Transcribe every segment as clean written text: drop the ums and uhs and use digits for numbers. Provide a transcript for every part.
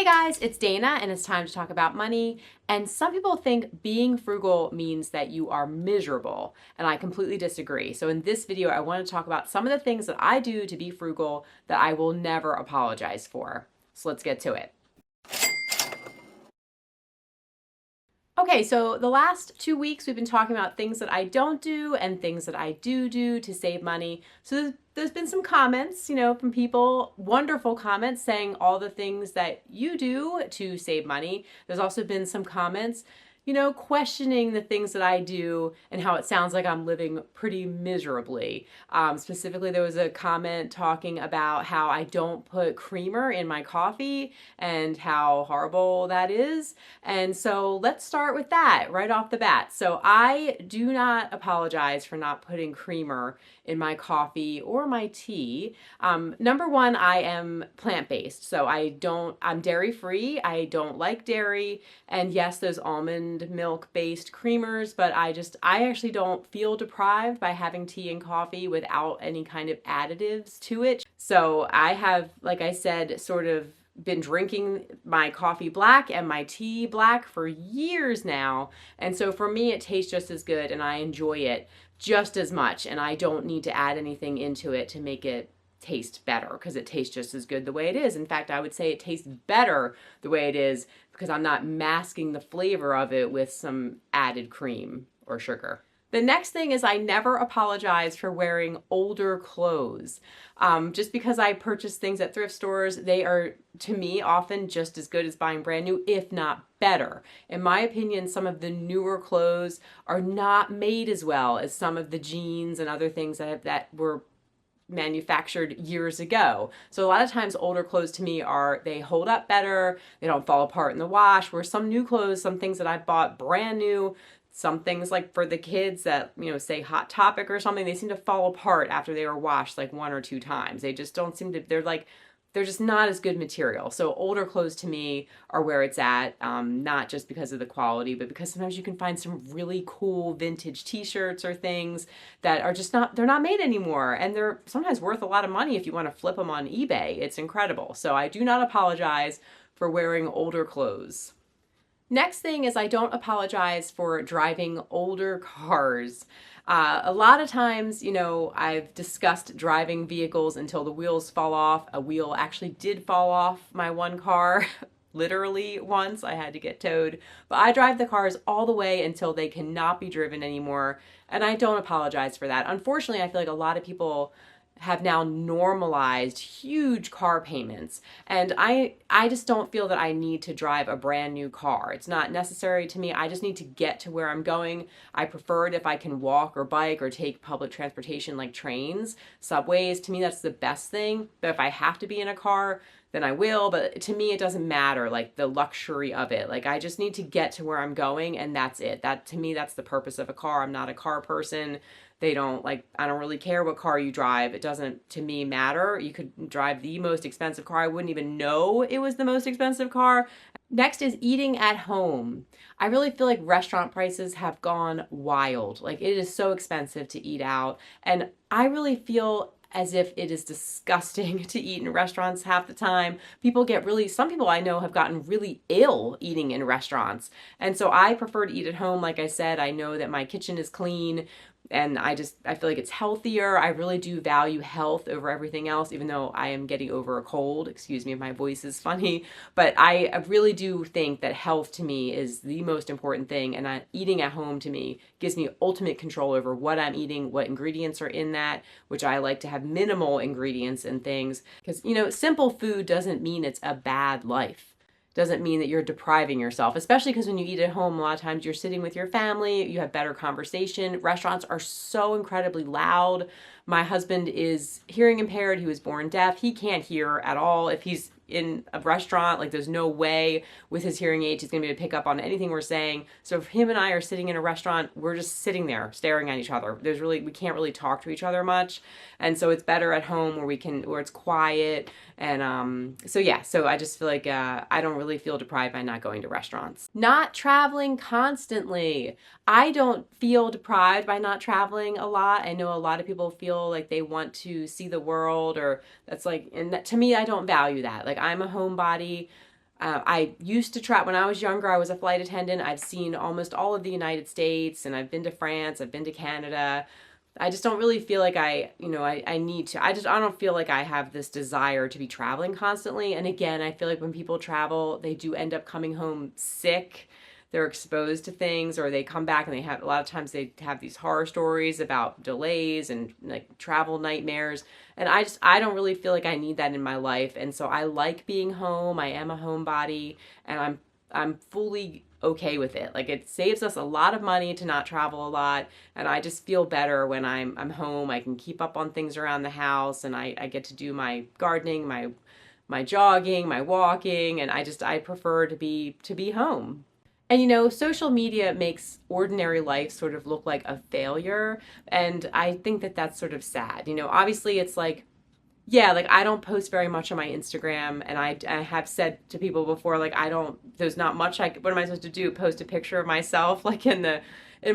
Guys, it's Dana and it's time to talk about money. And some people think being frugal means that you are miserable, and I completely disagree. So in this video, I want to talk about some of the things that I do to be frugal that I will never apologize for. So let's get to it. Okay, so the last 2 weeks we've been talking about things that I don't do and things that I do to save money. So there's been some comments, from people, wonderful comments saying all the things that you do to save money. There's also been some comments, questioning the things that I do and how it sounds like I'm living pretty miserably. Specifically, there was a comment talking about how I don't put creamer in my coffee and how horrible that is. And so let's start with that right off the bat. So I do not apologize for not putting creamer in my coffee or my tea. Number one, I am plant-based. So I'm dairy-free. I don't like dairy. And yes, those almond milk-based creamers, but I actually don't feel deprived by having tea and coffee without any kind of additives to it. So I have, like I said, sort of been drinking my coffee black and my tea black for years now. And so for me, it tastes just as good and I enjoy it just as much. And I don't need to add anything into it to make it taste better because it tastes just as good the way it is. In fact, I would say it tastes better the way it is because I'm not masking the flavor of it with some added cream or sugar. The next thing is I never apologize for wearing older clothes. Just because I purchase things at thrift stores, they are, to me, often just as good as buying brand new, if not better. In my opinion, some of the newer clothes are not made as well as some of the jeans and other things that were manufactured years ago. So a lot of times older clothes to me they hold up better, they don't fall apart in the wash, where some new clothes, some things that I bought brand new, some things like for the kids that, say Hot Topic or something, they seem to fall apart after they were washed like 1 or 2 times. They just don't seem to, they're just not as good material. So older clothes to me are where it's at, not just because of the quality, but because sometimes you can find some really cool vintage t-shirts or things that are just they're not made anymore. And they're sometimes worth a lot of money if you want to flip them on eBay. It's incredible. So I do not apologize for wearing older clothes. Next thing is I don't apologize for driving older cars. A lot of times, I've discussed driving vehicles until the wheels fall off. A wheel actually did fall off my one car. Literally once I had to get towed, but I drive the cars all the way until they cannot be driven anymore. And I don't apologize for that. Unfortunately, I feel like a lot of people have now normalized huge car payments. And I just don't feel that I need to drive a brand new car. It's not necessary to me. I just need to get to where I'm going. I prefer it if I can walk or bike or take public transportation like trains, subways. To me, that's the best thing. But if I have to be in a car, then I will. But to me, it doesn't matter, like the luxury of it. Like I just need to get to where I'm going and that's it. To me, that's the purpose of a car. I'm not a car person. I don't really care what car you drive. It doesn't, to me, matter. You could drive the most expensive car. I wouldn't even know it was the most expensive car. Next is eating at home. I really feel like restaurant prices have gone wild. Like it is so expensive to eat out. And I really feel as if it is disgusting to eat in restaurants half the time. Some people I know have gotten really ill eating in restaurants. And so I prefer to eat at home. Like I said, I know that my kitchen is clean. And I feel like it's healthier. I really do value health over everything else, even though I am getting over a cold. Excuse me if my voice is funny. But I really do think that health to me is the most important thing. And eating at home to me gives me ultimate control over what I'm eating, what ingredients are in that, which I like to have minimal ingredients and things. Because, simple food doesn't mean it's a bad life. Doesn't mean that you're depriving yourself, especially because when you eat at home, a lot of times you're sitting with your family, you have better conversation. Restaurants are so incredibly loud. My husband is hearing impaired. He was born deaf. He can't hear at all. If he's in a restaurant, like there's no way with his hearing aids he's gonna be able to pick up on anything we're saying. So if him and I are sitting in a restaurant, we're just sitting there staring at each other. We can't really talk to each other much. And so it's better at home where it's quiet. And so I just feel like I don't really feel deprived by not going to restaurants. Not traveling constantly. I don't feel deprived by not traveling a lot. I know a lot of people feel like they want to see the world, or to me, I don't value that. Like I'm a homebody. I used to travel when I was younger. I was a flight attendant. I've seen almost all of the United States, and I've been to France. I've been to Canada. I just don't really feel like I need to. I don't feel like I have this desire to be traveling constantly. And again, I feel like when people travel, they do end up coming home sick. They're exposed to things, or they come back and they have a lot of times they have these horror stories about delays and like travel nightmares. And I don't really feel like I need that in my life. And so I like being home. I am a homebody, and I'm fully okay with it. Like, it saves us a lot of money to not travel a lot, and I just feel better when I'm home. I can keep up on things around the house, and I get to do my gardening, my jogging, my walking, and I prefer to be home. And social media makes ordinary life sort of look like a failure, and I think that that's sort of sad. Obviously it's like, yeah, like I don't post very much on my Instagram, and I have said to people before, like, there's not much what am I supposed to do? Post a picture of myself like in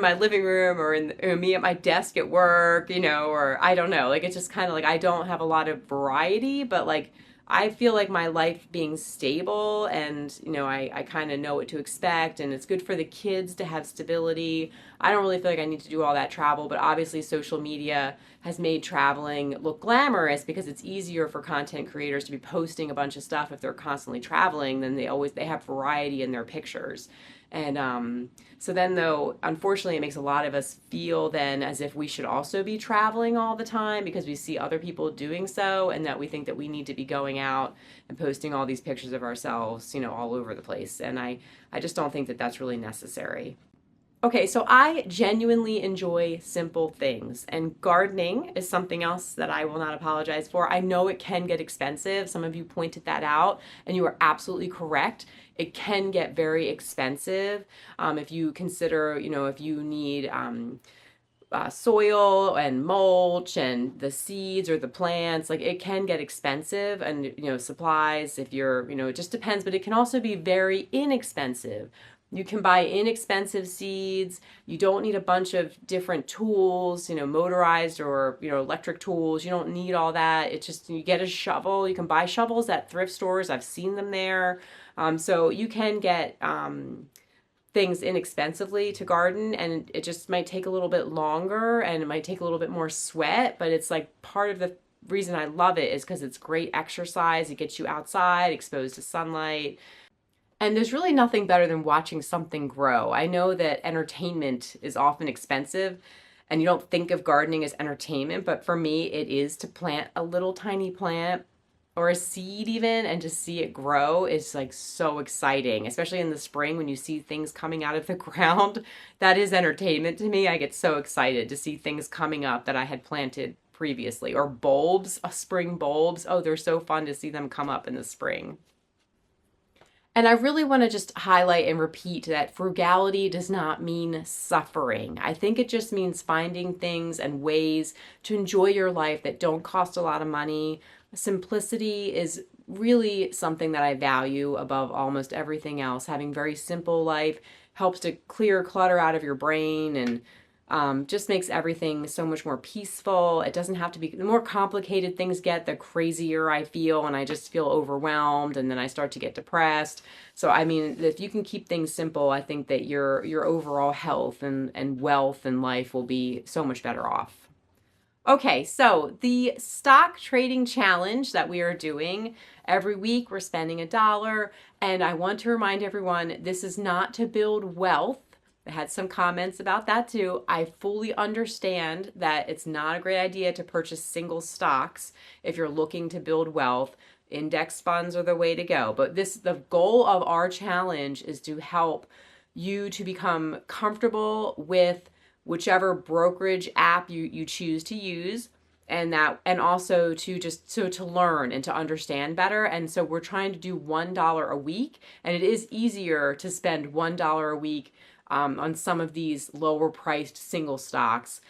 my living room, or or me at my desk at work, or I don't know. Like, it's just kind of like I don't have a lot of variety, but like I feel like my life being stable, and I kind of know what to expect, and it's good for the kids to have stability. I don't really feel like I need to do all that travel, but obviously social media has made traveling look glamorous because it's easier for content creators to be posting a bunch of stuff if they're constantly traveling. Then they have variety in their pictures. And so then, though, unfortunately, it makes a lot of us feel then as if we should also be traveling all the time because we see other people doing so, and that we think that we need to be going out and posting all these pictures of ourselves, all over the place. And I just don't think that that's really necessary. Okay, so I genuinely enjoy simple things, and gardening is something else that I will not apologize for. I know it can get expensive. Some of you pointed that out, and you are absolutely correct. It can get very expensive if you consider, if you need soil and mulch and the seeds or the plants. Like, it can get expensive, and supplies, if you're, it just depends, but it can also be very inexpensive. You can buy inexpensive seeds. You don't need a bunch of different tools, motorized or electric tools. You don't need all that. It's just, you get a shovel. You can buy shovels at thrift stores. I've seen them there. So you can get things inexpensively to garden, and it just might take a little bit longer, and it might take a little bit more sweat, but it's like part of the reason I love it is because it's great exercise. It gets you outside, exposed to sunlight. And there's really nothing better than watching something grow. I know that entertainment is often expensive, and you don't think of gardening as entertainment, but for me, it is to plant a little tiny plant or a seed even, and to see it grow is like so exciting, especially in the spring when you see things coming out of the ground. That is entertainment to me. I get so excited to see things coming up that I had planted previously, or bulbs, spring bulbs. Oh, they're so fun to see them come up in the spring. And I really want to just highlight and repeat that frugality does not mean suffering. I think it just means finding things and ways to enjoy your life that don't cost a lot of money. Simplicity is really something that I value above almost everything else. Having very simple life helps to clear clutter out of your brain, and just makes everything so much more peaceful. It doesn't have to be, the more complicated things get, the crazier I feel, and I just feel overwhelmed, and then I start to get depressed. So, I mean, if you can keep things simple, I think that your overall health and wealth and life will be so much better off. Okay, so the stock trading challenge that we are doing every week, we're spending $1. And I want to remind everyone, this is not to build wealth. I had some comments about that too. I fully understand that it's not a great idea to purchase single stocks if you're looking to build wealth. Index funds are the way to go. But the goal of our challenge is to help you to become comfortable with whichever brokerage app you choose to use, and also to learn and to understand better. And so we're trying to do $1 a week, and it is easier to spend $1 a week on some of these lower priced single stocks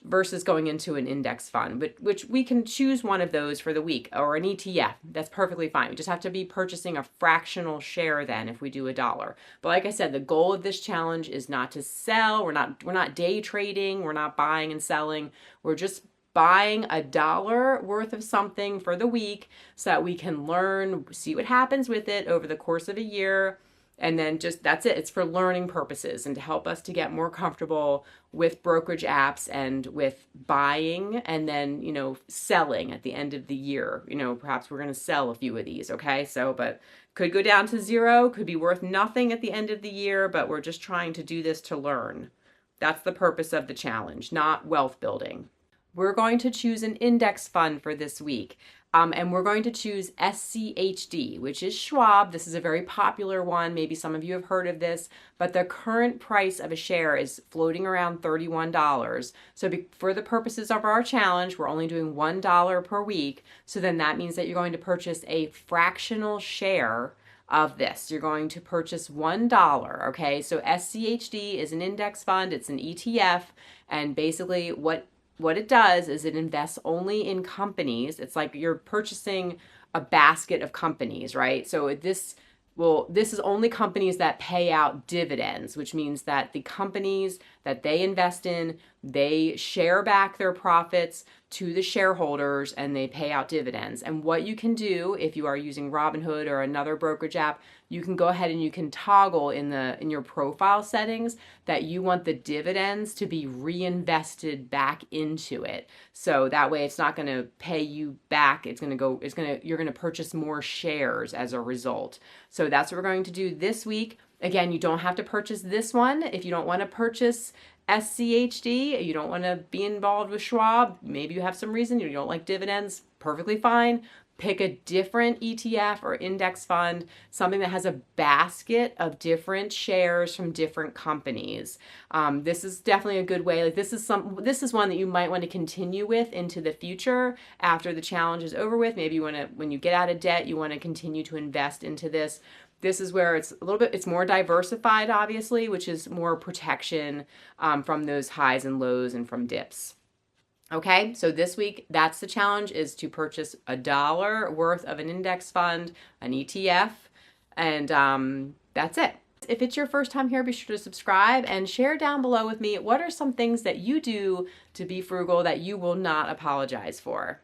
versus going into an index fund, which we can choose one of those for the week, or an ETF. That's perfectly fine. We just have to be purchasing a fractional share then if we do $1. But like I said, the goal of this challenge is not to sell. We're not day trading. We're not buying and selling. We're just buying $1 worth of something for the week so that we can learn, see what happens with it over the course of a year. And then just that's it. It's for learning purposes and to help us to get more comfortable with brokerage apps and with buying and then, selling at the end of the year. Perhaps we're going to sell a few of these, okay? So, but could go down to zero, could be worth nothing at the end of the year, but we're just trying to do this to learn. That's the purpose of the challenge, not wealth building. We're going to choose an index fund for this week. And we're going to choose SCHD, which is Schwab. This is a very popular one. Maybe some of you have heard of this, but the current price of a share is floating around $31. So for the purposes of our challenge, we're only doing $1 per week. So then that means that you're going to purchase a fractional share of this. You're going to purchase $1, okay? So SCHD is an index fund. It's an ETF, and basically what it does is it invests only in companies. It's like you're purchasing a basket of companies, right? So this is only companies that pay out dividends, which means that the companies that they invest in, they share back their profits to the shareholders and they pay out dividends. And what you can do if you are using Robinhood or another brokerage app, you can go ahead and you can toggle in your profile settings that you want the dividends to be reinvested back into it. So that way it's not going to pay you back. You're going to purchase more shares as a result. So that's what we're going to do this week. Again, you don't have to purchase this one. If you don't want to purchase SCHD, you don't want to be involved with Schwab, maybe you have some reason, you don't like dividends, perfectly fine. Pick a different ETF or index fund, something that has a basket of different shares from different companies. This is definitely a good way. Like this is one that you might want to continue with into the future after the challenge is over with. Maybe you want to, when you get out of debt, you want to continue to invest into this. This is where it's more diversified, obviously, which is more protection from those highs and lows and from dips. Okay, so this week, that's the challenge, is to purchase $1 worth of an index fund, an ETF, and that's it. If it's your first time here, be sure to subscribe and share down below with me what are some things that you do to be frugal that you will not apologize for.